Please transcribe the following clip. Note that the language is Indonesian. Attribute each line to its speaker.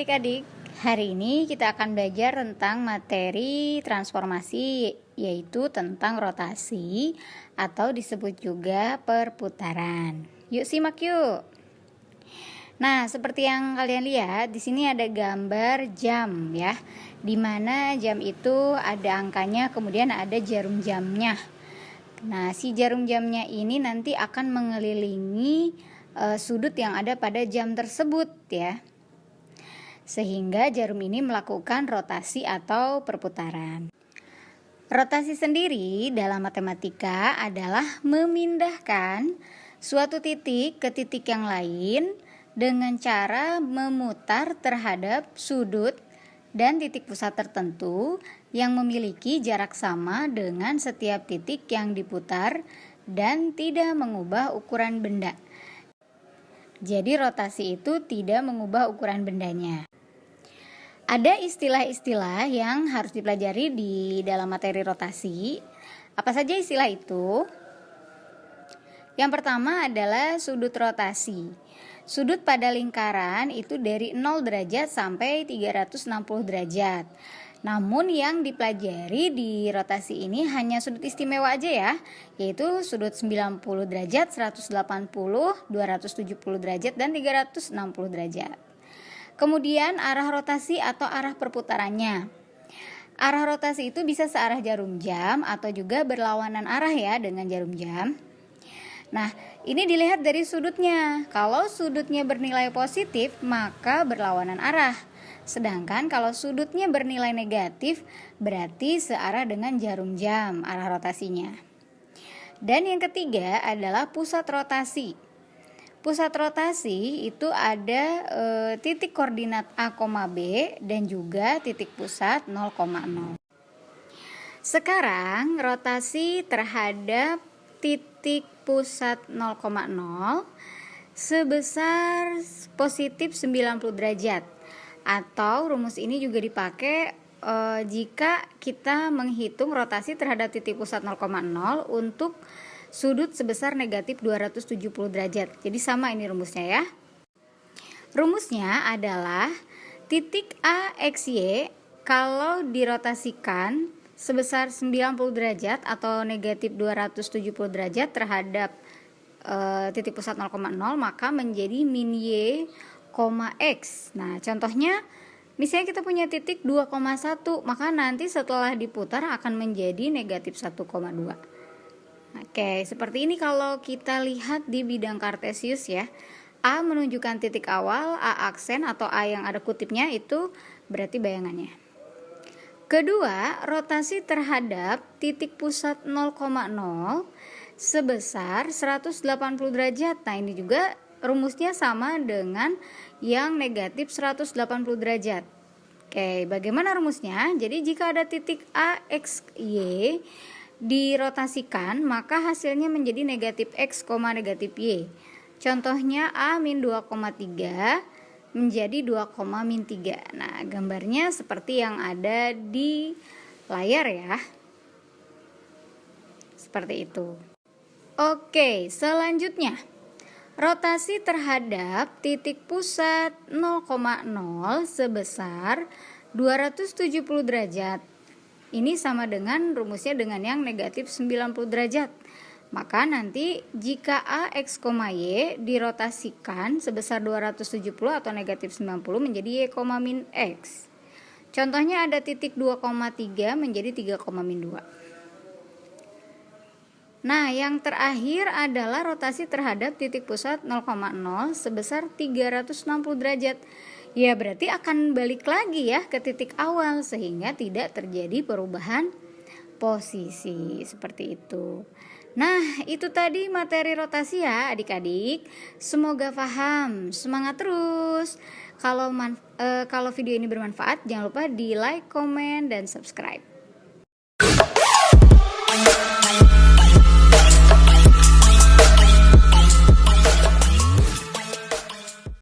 Speaker 1: adik-adik, hari ini kita akan belajar tentang materi transformasi, yaitu tentang rotasi atau disebut juga perputaran. Yuk simak yuk. Nah, seperti yang kalian lihat, di sini ada gambar jam ya, di mana jam itu ada angkanya, kemudian ada jarum jamnya. Nah, si jarum jamnya ini nanti akan mengelilingi sudut yang ada pada jam tersebut ya. Sehingga jarum ini melakukan rotasi atau perputaran. Rotasi sendiri dalam matematika adalah memindahkan suatu titik ke titik yang lain dengan cara memutar terhadap sudut dan titik pusat tertentu yang memiliki jarak sama dengan setiap titik yang diputar dan tidak mengubah ukuran benda. Jadi rotasi itu tidak mengubah ukuran bendanya. Ada istilah-istilah yang harus dipelajari di dalam materi rotasi. Apa saja istilah itu? Yang pertama adalah sudut rotasi. Sudut pada lingkaran itu dari 0 derajat sampai 360 derajat. Namun yang dipelajari di rotasi ini hanya sudut istimewa aja ya, yaitu sudut 90 derajat, 180, 270 derajat, dan 360 derajat. Kemudian arah rotasi atau arah perputarannya. Arah rotasi itu bisa searah jarum jam atau juga berlawanan arah ya dengan jarum jam. Nah, ini dilihat dari sudutnya. Kalau sudutnya bernilai positif, maka berlawanan arah. Sedangkan kalau sudutnya bernilai negatif, berarti searah dengan jarum jam arah rotasinya. Dan yang ketiga adalah pusat rotasi. Pusat rotasi itu ada titik koordinat A, B dan juga titik pusat 0,0. Sekarang rotasi terhadap titik pusat 0,0 sebesar positif 90 derajat. Atau rumus ini juga dipakai jika kita menghitung rotasi terhadap titik pusat 0,0 untuk sudut sebesar negatif 270 derajat. Jadi sama ini rumusnya ya. Rumusnya adalah titik A X Y kalau dirotasikan sebesar 90 derajat atau negatif 270 derajat terhadap titik pusat 0,0 maka menjadi min Y, X. Nah, contohnya misalnya kita punya titik 2,1, maka nanti setelah diputar akan menjadi negatif 1,2. Oke, seperti ini kalau kita lihat di bidang kartesius ya. A menunjukkan titik awal, A aksen atau A yang ada kutipnya itu berarti bayangannya. Kedua, rotasi terhadap titik pusat 0,0 sebesar 180 derajat. Nah, ini juga rumusnya sama dengan yang negatif 180 derajat. Oke, bagaimana rumusnya? Jadi jika ada titik A, X, Y dirotasikan, maka hasilnya menjadi negatif X, negatif Y. Contohnya A min 2,3 menjadi 2,-3. Nah, gambarnya seperti yang ada di layar ya. Seperti itu. Oke, selanjutnya. Rotasi terhadap titik pusat 0,0 sebesar 270 derajat. Ini sama dengan rumusnya dengan yang negatif 90 derajat. Maka nanti jika A, X, Y dirotasikan sebesar 270 atau negatif 90 menjadi Y, min X. Contohnya ada titik 2,3 menjadi 3,-2. Nah, yang terakhir adalah rotasi terhadap titik pusat 0,0 sebesar 360 derajat. Ya, berarti akan balik lagi ya ke titik awal sehingga tidak terjadi perubahan posisi seperti itu. Nah, itu tadi materi rotasi ya adik-adik. Semoga paham. Semangat terus. Kalau video ini bermanfaat, jangan lupa di like, komen, dan subscribe.